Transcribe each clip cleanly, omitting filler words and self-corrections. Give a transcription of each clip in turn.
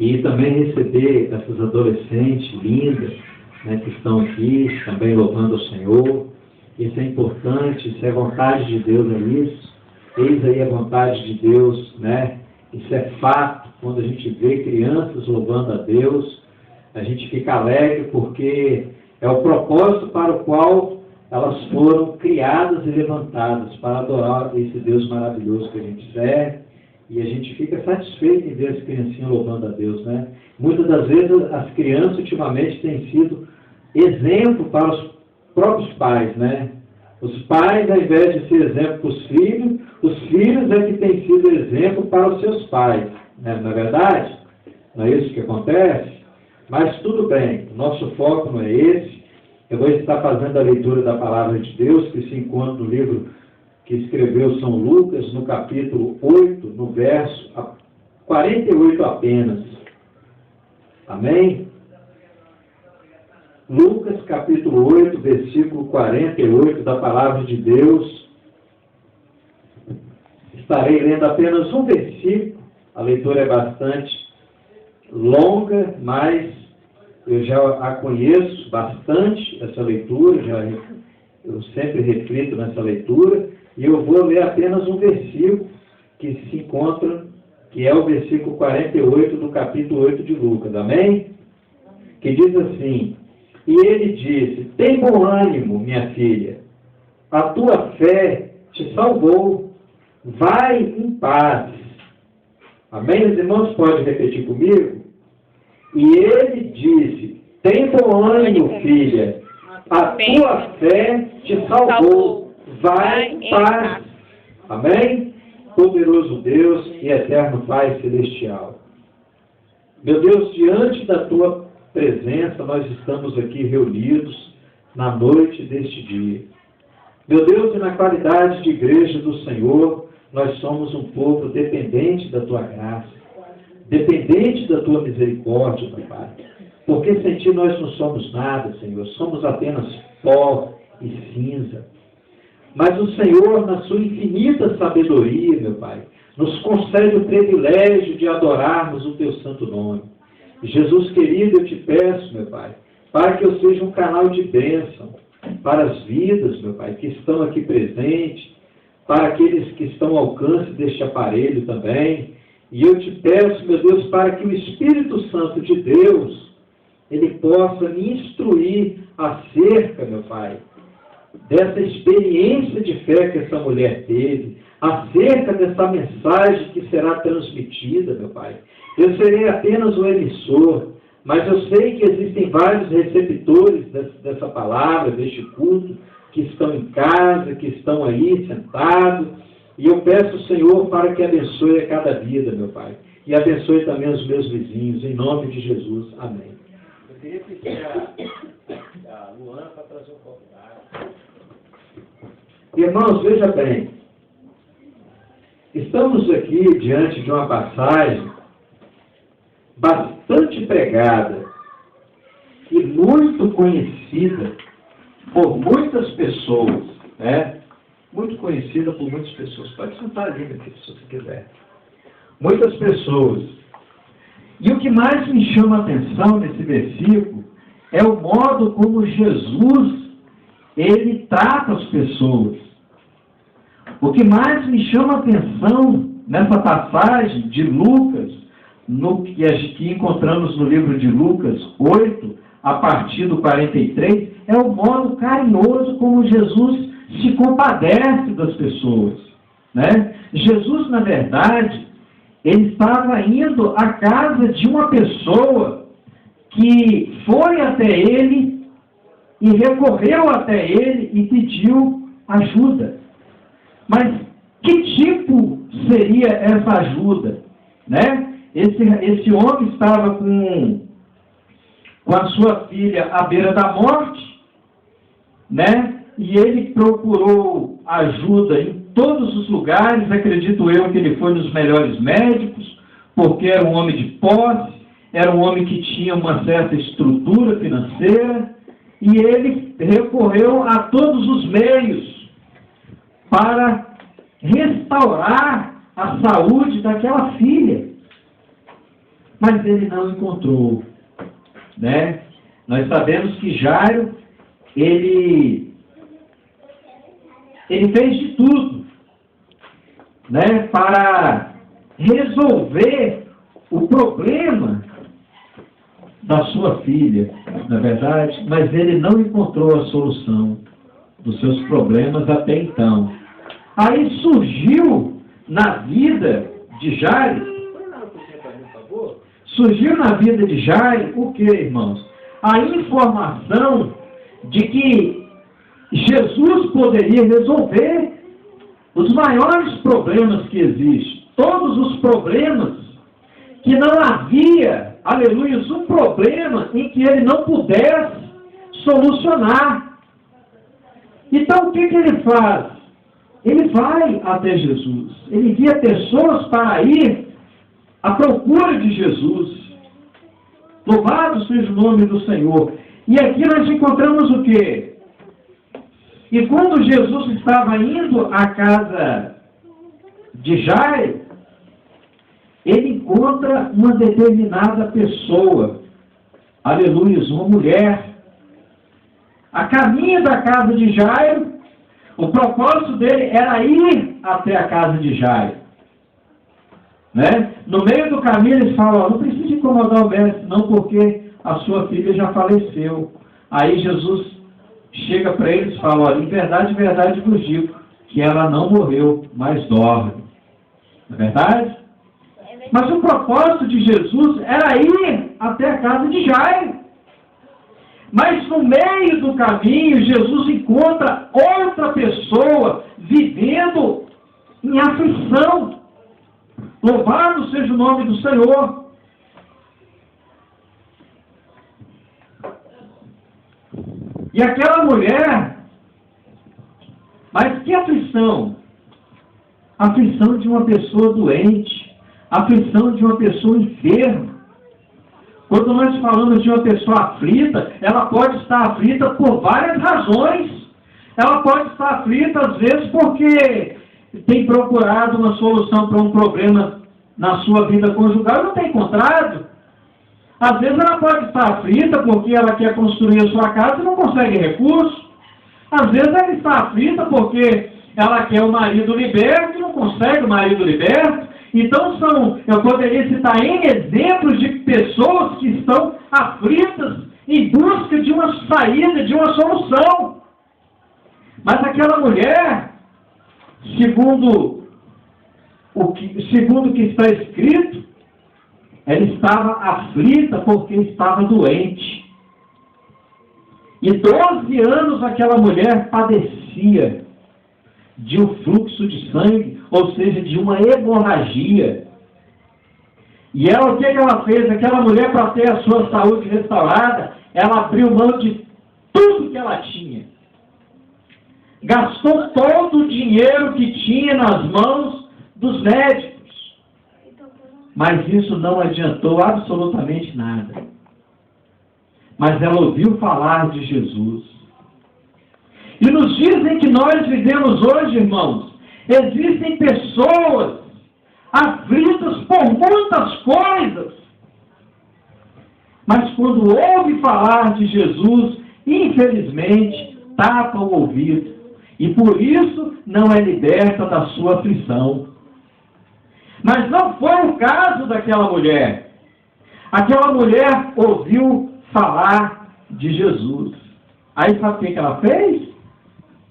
e também receber essas adolescentes lindas, né, que estão aqui, também louvando o Senhor. Isso é importante, isso é vontade de Deus, é isso. Eis aí a vontade de Deus, né? Isso é fato. Quando a gente vê crianças louvando a Deus, a gente fica alegre porque é o propósito para o qual elas foram criadas e levantadas, para adorar esse Deus maravilhoso que a gente serve, e a gente fica satisfeito em ver as criancinhas louvando a Deus, né? Muitas das vezes as crianças ultimamente têm sido exemplo para os próprios pais, né? Os pais, ao invés de ser exemplo para os filhos é que têm sido exemplo para os seus pais, né? Não é verdade? Não é isso que acontece? Mas tudo bem, o nosso foco não é esse. Eu vou estar fazendo a leitura da Palavra de Deus, que se encontra no livro que escreveu São Lucas, no capítulo 8, no verso 48 apenas. Amém? Lucas, capítulo 8, versículo 48 da Palavra de Deus. Estarei lendo apenas um versículo. A leitura é bastante longa, mas eu já a conheço bastante, essa leitura, eu sempre reflito nessa leitura, e eu vou ler apenas um versículo que se encontra, que é o versículo 48 do capítulo 8 de Lucas, amém? Que diz assim: e ele disse: tem bom ânimo, minha filha, a tua fé te salvou, vai em paz. Amém? Os irmãos podem repetir comigo? E ele disse: tem bom ânimo, filha, a tua fé te salvou, vai em paz. Amém? Poderoso Deus e eterno Pai Celestial. Meu Deus, diante da tua presença, nós estamos aqui reunidos na noite deste dia. Meu Deus, e na qualidade de igreja do Senhor, nós somos um povo dependente da tua graça, dependente da tua misericórdia, meu Pai. Porque sem ti nós não somos nada, Senhor, somos apenas pó e cinza. Mas o Senhor, na sua infinita sabedoria, meu Pai, nos concede o privilégio de adorarmos o teu santo nome. Jesus querido, eu te peço, meu Pai, para que eu seja um canal de bênção para as vidas, meu Pai, que estão aqui presentes, para aqueles que estão ao alcance deste aparelho também. E eu te peço, meu Deus, para que o Espírito Santo de Deus, ele possa me instruir acerca, meu Pai, dessa experiência de fé que essa mulher teve, acerca dessa mensagem que será transmitida, meu Pai. Eu serei apenas o emissor, mas eu sei que existem vários receptores dessa palavra, deste culto, que estão em casa, que estão aí sentados, e eu peço, Senhor, para que abençoe a cada vida, meu Pai, e abençoe também os meus vizinhos, em nome de Jesus. Amém. Eu queria pedir a Luana para trazer um pouco d'água. Irmãos, veja bem, estamos aqui diante de uma passagem bastante pregada e muito conhecida por muitas pessoas, né? Muito conhecida por muitas pessoas. Pode sentar ali, meu filho, se você quiser. Muitas pessoas. E o que mais me chama a atenção nesse versículo é o modo como Jesus, ele trata as pessoas. O que mais me chama a atenção nessa passagem de Lucas, que encontramos no livro de Lucas 8, a partir do 43, é o modo carinhoso como Jesus se compadece das pessoas, né? Jesus, na verdade, ele estava indo à casa de uma pessoa que foi até ele e recorreu até ele e pediu ajuda. Mas que tipo seria essa ajuda, né? Esse homem estava com a sua filha à beira da morte, né? E ele procurou ajuda em todos os lugares. Acredito eu que ele foi nos melhores médicos, porque era um homem de posse, era um homem que tinha uma certa estrutura financeira, e ele recorreu a todos os meios para restaurar a saúde daquela filha. mas ele não encontrou, né? Nós sabemos que Jairo, ele fez de tudo, né, para resolver o problema da sua filha, na verdade, mas ele não encontrou a solução dos seus problemas até então. Aí surgiu na vida de Jairo, o que, irmãos? A informação de que Jesus poderia resolver os maiores problemas que existem, todos os problemas, que não havia, aleluia, um problema em que ele não pudesse solucionar. Então o que ele faz? Ele vai até Jesus, ele envia pessoas para ir à procura de Jesus. Louvado seja o nome do Senhor. E aqui nós encontramos o quê? E quando Jesus estava indo à casa de Jairo, ele encontra uma determinada pessoa, aleluia, uma mulher. A caminho da casa de Jairo, o propósito dele era ir até a casa de Jairo. Né? No meio do caminho eles falam, não precisa incomodar o mestre, não, porque a sua filha já faleceu. Aí Jesus chega para eles e fala, olha, em verdade vos digo, que ela não morreu, mas dorme. Não é verdade? Mas o propósito de Jesus era ir até a casa de Jairo. Mas no meio do caminho, Jesus encontra outra pessoa vivendo em aflição. Louvado seja o nome do Senhor. E aquela mulher, mas que aflição? Aflição de uma pessoa doente, aflição de uma pessoa enferma. Quando nós falamos de uma pessoa aflita, ela pode estar aflita por várias razões. Ela pode estar aflita, às vezes, porque tem procurado uma solução para um problema na sua vida conjugal e não tem encontrado. Às vezes ela pode estar aflita porque ela quer construir a sua casa e não consegue recurso. Às vezes ela está aflita porque ela quer o marido liberto e não consegue o marido liberto. Então eu poderia citar N exemplos de pessoas que estão aflitas em busca de uma saída, de uma solução. Mas aquela mulher, segundo o que está escrito, ela estava aflita porque estava doente. E 12 anos aquela mulher padecia de um fluxo de sangue, ou seja, de uma hemorragia. E ela, o que ela fez? Aquela mulher, para ter a sua saúde restaurada, ela abriu mão de tudo que ela tinha. Gastou todo o dinheiro que tinha nas mãos dos médicos. Mas isso não adiantou absolutamente nada. Mas ela ouviu falar de Jesus. E nos dias em que nós vivemos hoje, irmãos, existem pessoas aflitas por muitas coisas. Mas quando ouve falar de Jesus, infelizmente, tapa o ouvido. E por isso não é liberta da sua aflição. Mas não foi o caso daquela mulher. Aquela mulher ouviu falar de Jesus. Aí sabe o que ela fez?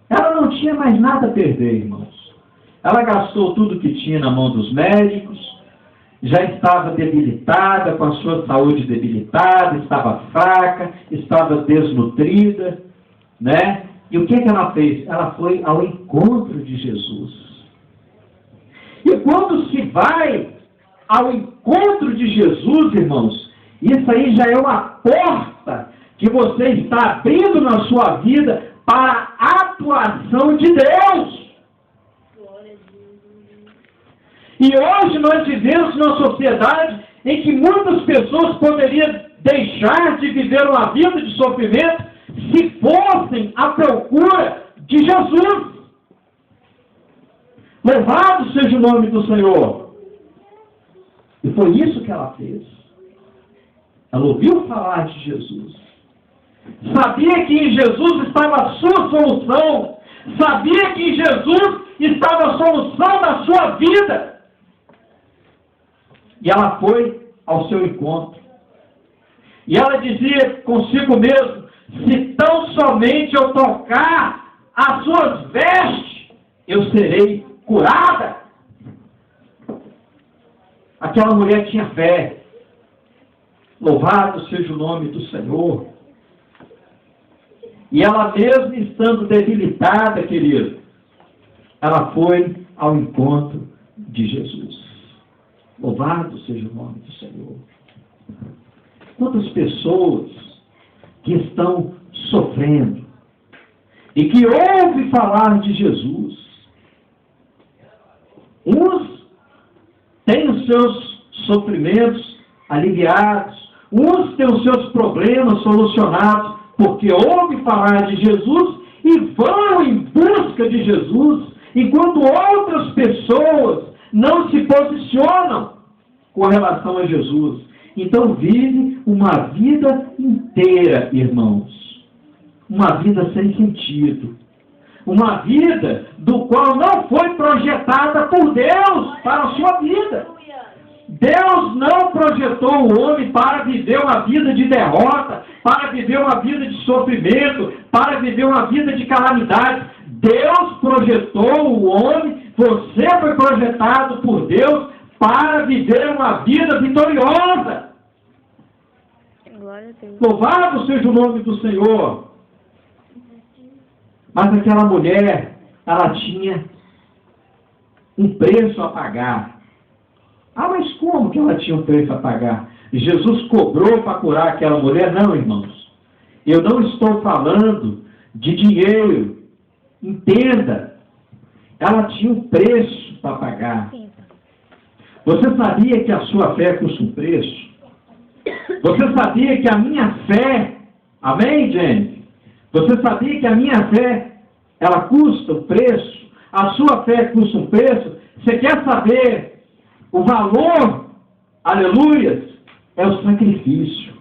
Ela não tinha mais nada a perder, irmãos. Ela gastou tudo que tinha na mão dos médicos, já estava debilitada, com a sua saúde debilitada, estava fraca, estava desnutrida, né? E o que ela fez? Ela foi ao encontro de Jesus. E quando se vai ao encontro de Jesus, irmãos, isso aí já é uma porta que você está abrindo na sua vida para a atuação de Deus. E hoje nós vivemos numa sociedade em que muitas pessoas poderiam deixar de viver uma vida de sofrimento se fossem à procura de Jesus. Louvado seja o nome do Senhor. E foi isso que ela fez. Ela ouviu falar de Jesus. Sabia que em Jesus estava a sua solução. Sabia que em Jesus estava a solução da sua vida. E ela foi ao seu encontro. E ela dizia consigo mesmo: se tão somente eu tocar as suas vestes, eu serei curada. Aquela mulher tinha fé. Louvado seja o nome do Senhor. E ela mesmo estando debilitada, querido, ela foi ao encontro de Jesus. Louvado seja o nome do Senhor. Quantas pessoas que estão sofrendo e que ouvem falar de Jesus. Uns têm os seus sofrimentos aliviados, uns têm os seus problemas solucionados, porque ouvem falar de Jesus e vão em busca de Jesus, enquanto outras pessoas não se posicionam com relação a Jesus. Então vive uma vida inteira, irmãos, uma vida sem sentido, uma vida do qual não foi projetada por Deus para a sua vida. Deus não projetou o homem para viver uma vida de derrota, para viver uma vida de sofrimento, para viver uma vida de calamidade. Deus projetou o homem, você foi projetado por Deus para viver uma vida vitoriosa. Glória a Deus. Louvado seja o nome do Senhor. Mas aquela mulher, ela tinha um preço a pagar. Ah, mas como que ela tinha um preço a pagar? Jesus cobrou para curar aquela mulher? Não, irmãos. Eu não estou falando de dinheiro. Entenda. Ela tinha um preço para pagar. Você sabia que a sua fé custa um preço? Você sabia que a minha fé... Amém, gente? Você sabia que a minha fé, ela custa um preço? A sua fé custa um preço? Você quer saber... O valor, aleluias, é o sacrifício.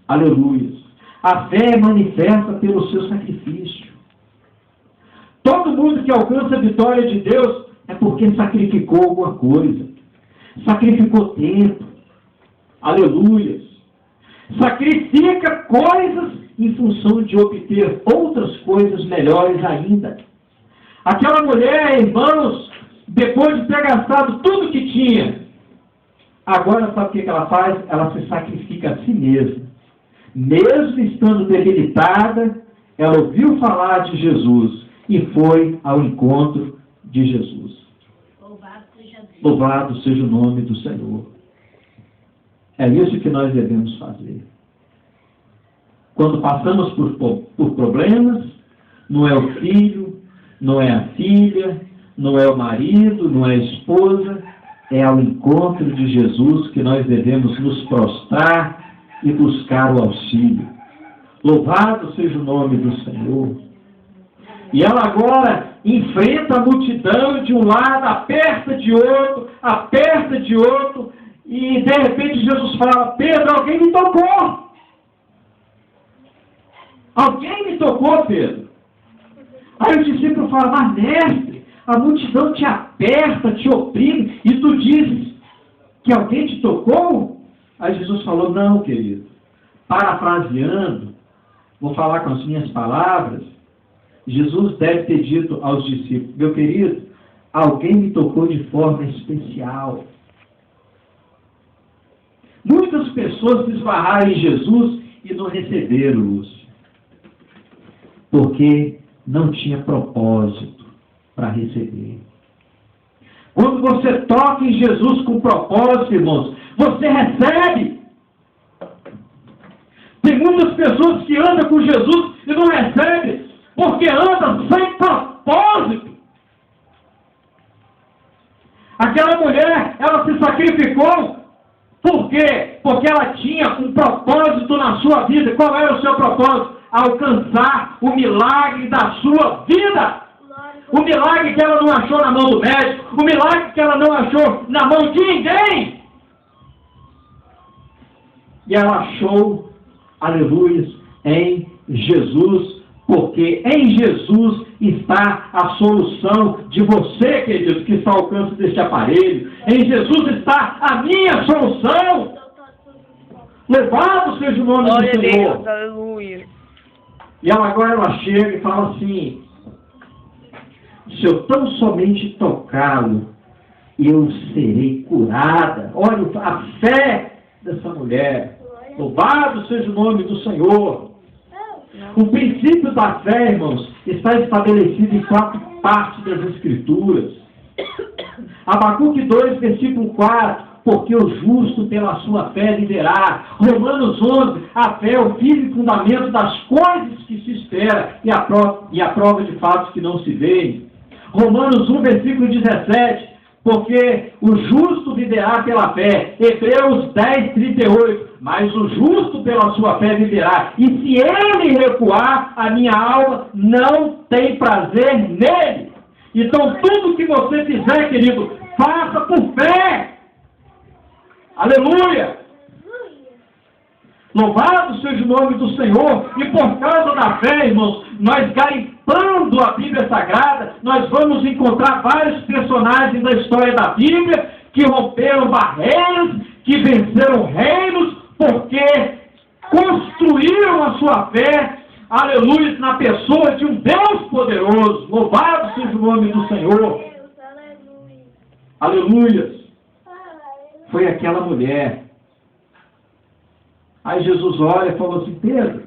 Aleluias. A fé é manifesta pelo seu sacrifício. Todo mundo que alcança a vitória de Deus é porque sacrificou alguma coisa. Sacrificou tempo. Aleluias. Sacrifica coisas em função de obter outras coisas melhores ainda. Aquela mulher, irmãos, depois de ter gastado tudo que tinha, agora sabe o que ela faz? Ela se sacrifica a si mesma. Mesmo estando debilitada, ela ouviu falar de Jesus e foi ao encontro de Jesus. Louvado seja o nome do Senhor. É isso que nós devemos fazer. Quando passamos por problemas, não é o filho, não é a filha, não é o marido, não é a esposa, é ao encontro de Jesus que nós devemos nos prostrar e buscar o auxílio. Louvado seja o nome do Senhor. E ela agora enfrenta a multidão de um lado, aperta de outro, e de repente Jesus fala: Pedro, alguém me tocou. Alguém me tocou, Pedro. Aí o discípulo fala: mas mestre, a multidão te aperta, te oprime, e tu dizes que alguém te tocou? Aí Jesus falou: não, querido. Parafraseando, vou falar com as minhas palavras, Jesus deve ter dito aos discípulos: meu querido, alguém me tocou de forma especial. Muitas pessoas se esbarraram em Jesus e não receberam, Lúcio, porque não tinha propósito para receber. Quando você toca em Jesus com propósito, irmãos, você recebe. Tem muitas pessoas que andam com Jesus e não recebem, porque andam sem propósito. Aquela mulher, ela se sacrificou. Por quê? Porque ela tinha um propósito na sua vida. Qual era o seu propósito? Alcançar o milagre da sua vida. O milagre que ela não achou na mão do médico. O milagre que ela não achou na mão de ninguém. E ela achou, aleluia, em Jesus, porque em Jesus está a solução de você, querido, que está ao alcance deste aparelho. Em Jesus está a minha solução. Louvado seja o nome Glória do a Senhor. Deus, aleluia. E agora ela chega e fala assim: se eu tão somente tocá-lo, eu serei curada. Olha a fé dessa mulher. Louvado seja o nome do Senhor. O princípio da fé, irmãos, está estabelecido em 4 partes das Escrituras. Abacuque 2, versículo 4, porque o justo pela sua fé viverá. Romanos 11, a fé é o firme fundamento das coisas que se espera e a prova de fatos que não se veem. Romanos 1, versículo 17, porque o justo viverá pela fé. Hebreus 10, 38, mas o justo pela sua fé viverá. E se ele recuar, a minha alma não tem prazer nele. Então tudo que você fizer, querido, faça por fé. Aleluia! Louvado seja o nome do Senhor. E por causa da fé, irmãos, nós garimpando a Bíblia Sagrada, nós vamos encontrar vários personagens da história da Bíblia que romperam barreiras, que venceram reinos, porque construíram a sua fé, aleluia, na pessoa de um Deus poderoso. Louvado seja o nome do Senhor. Aleluia. Foi aquela mulher. Aí Jesus olha e falou assim: Pedro.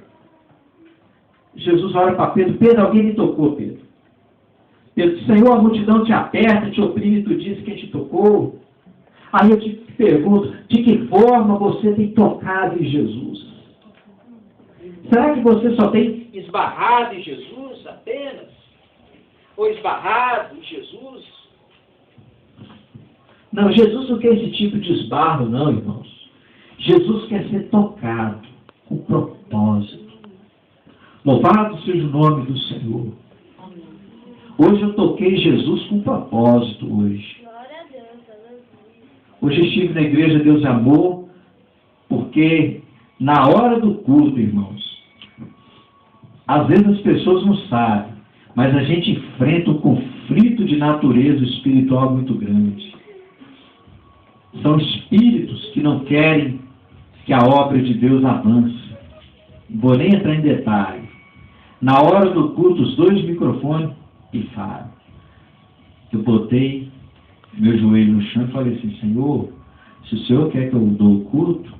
Jesus olha para Pedro: Pedro, alguém me tocou, Pedro. Pedro, Senhor, a multidão te aperta, te oprime, tu diz quem te tocou. Aí eu te pergunto, de que forma você tem tocado em Jesus? Será que você só tem esbarrado em Jesus apenas? Ou esbarrado em Jesus? Não, Jesus não quer esse tipo de esbarro, não, irmãos. Jesus quer ser tocado com propósito. Louvado seja o nome do Senhor. Hoje eu toquei Jesus com propósito hoje. Hoje estive na igreja Deus é Amor, porque na hora do culto, irmãos, às vezes as pessoas não sabem, mas a gente enfrenta um conflito de natureza espiritual muito grande. São espíritos que não querem que a obra de Deus avance. Não vou nem entrar em detalhe. Na hora do culto, os 2 microfones pifaram. Eu botei meu joelho no chão e falei assim: Senhor, se o Senhor quer que eu dou o culto,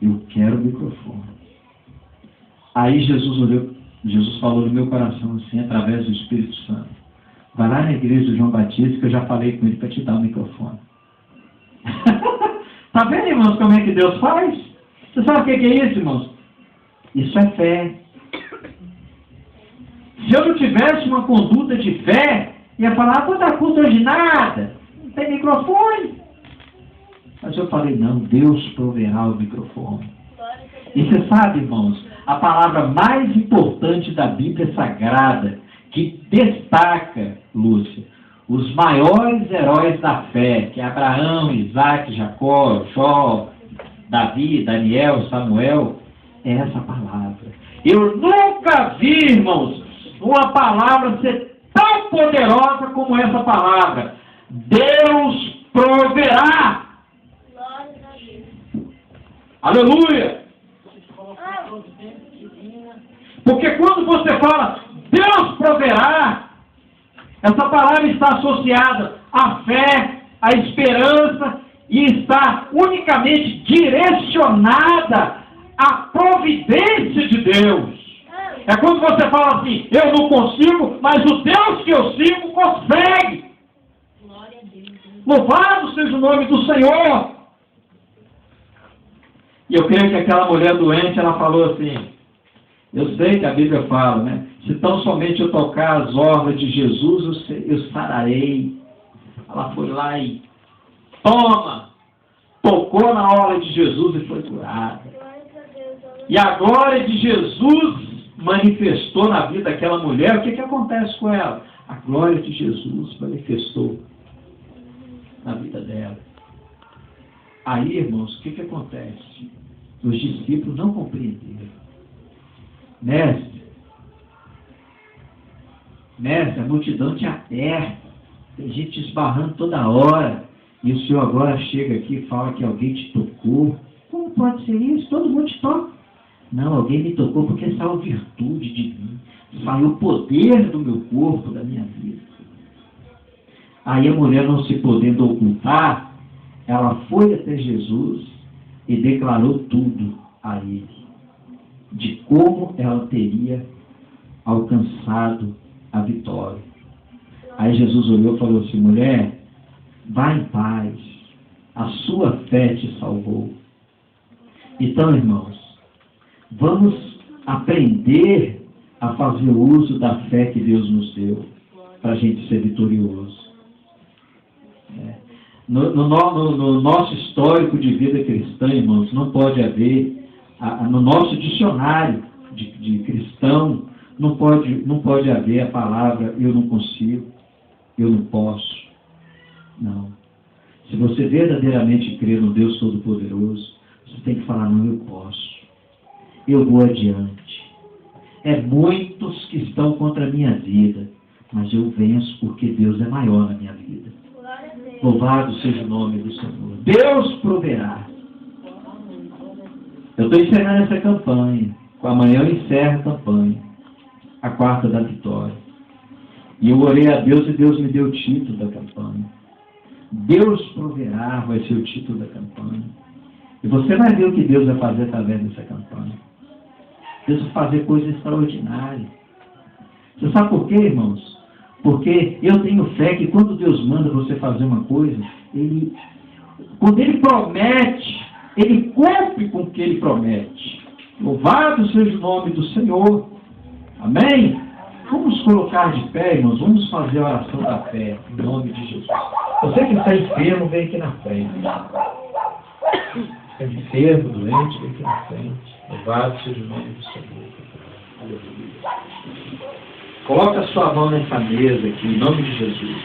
eu quero o microfone. Aí Jesus falou no meu coração assim, através do Espírito Santo: vai lá na igreja do João Batista, que eu já falei com ele para te dar o microfone. Tá vendo, irmãos, como é que Deus faz? Você sabe o que é isso, irmãos? Isso é fé. Se eu não tivesse uma conduta de fé, ia falar: toda culto hoje nada, não tem microfone. Mas eu falei: não, Deus proverá o microfone. E você sabe, irmãos, a palavra mais importante da Bíblia Sagrada, que destaca, Lúcia, os maiores heróis da fé, que é Abraão, Isaac, Jacó, Jó, Davi, Daniel, Samuel, é essa palavra. Eu nunca vi, irmãos, uma palavra ser tão poderosa como essa palavra. Deus proverá. Aleluia! Porque quando você fala Deus proverá, essa palavra está associada à fé, à esperança e está unicamente direcionada à providência de Deus. É quando você fala assim: eu não consigo, mas o Deus que eu sigo consegue. Louvado seja o nome do Senhor. E eu creio que aquela mulher doente, ela falou assim: eu sei que a Bíblia fala, né? Se tão somente eu tocar as orlas de Jesus, eu sararei. Ela foi lá e toma! Tocou na orla de Jesus e foi curada. E a glória de Jesus manifestou na vida daquela mulher. O que acontece com ela? A glória de Jesus manifestou na vida dela. Aí, irmãos, o que acontece? Os discípulos não compreenderam. Mestre, a multidão te aperta, tem gente te esbarrando toda hora, e o senhor agora chega aqui e fala que alguém te tocou. Como pode ser isso? Todo mundo te toca. Não, alguém me tocou porque saiu virtude de mim, saiu o poder do meu corpo, da minha vida. Aí a mulher, não se podendo ocultar, ela foi até Jesus e declarou tudo a ele, de como ela teria alcançado a vitória. Aí Jesus olhou e falou assim: mulher, vá em paz, a sua fé te salvou. Então, irmãos, vamos aprender a fazer uso da fé que Deus nos deu para a gente ser vitorioso. No nosso histórico de vida cristã, irmãos, não pode haver, no nosso dicionário de cristão, não pode haver a palavra eu não consigo, eu não posso. Não. Se você verdadeiramente crê no Deus Todo-Poderoso, você tem que falar: não, eu posso. Eu vou adiante. É muitos que estão contra a minha vida, mas eu venço porque Deus é maior na minha vida. Louvado seja o nome do Senhor. Deus proverá. Eu estou encerrando essa campanha. Amanhã eu encerro a campanha, a quarta da vitória. E eu orei a Deus e Deus me deu o título da campanha. Deus proverá vai ser o título da campanha. E você vai ver o que Deus vai fazer através dessa campanha. Deus vai fazer coisas extraordinárias. Você sabe por quê, irmãos? Porque eu tenho fé que quando Deus manda você fazer uma coisa, quando Ele promete, Ele cumpre com o que Ele promete. Louvado seja o nome do Senhor. Amém? Vamos colocar de pé, irmãos. Vamos fazer a oração da fé, em nome de Jesus. Você que está enfermo, vem aqui na frente. Está enfermo, doente, vem aqui na frente. Louvado seja o nome do Senhor. Aleluia. Coloca a sua mão nessa mesa aqui, em nome de Jesus.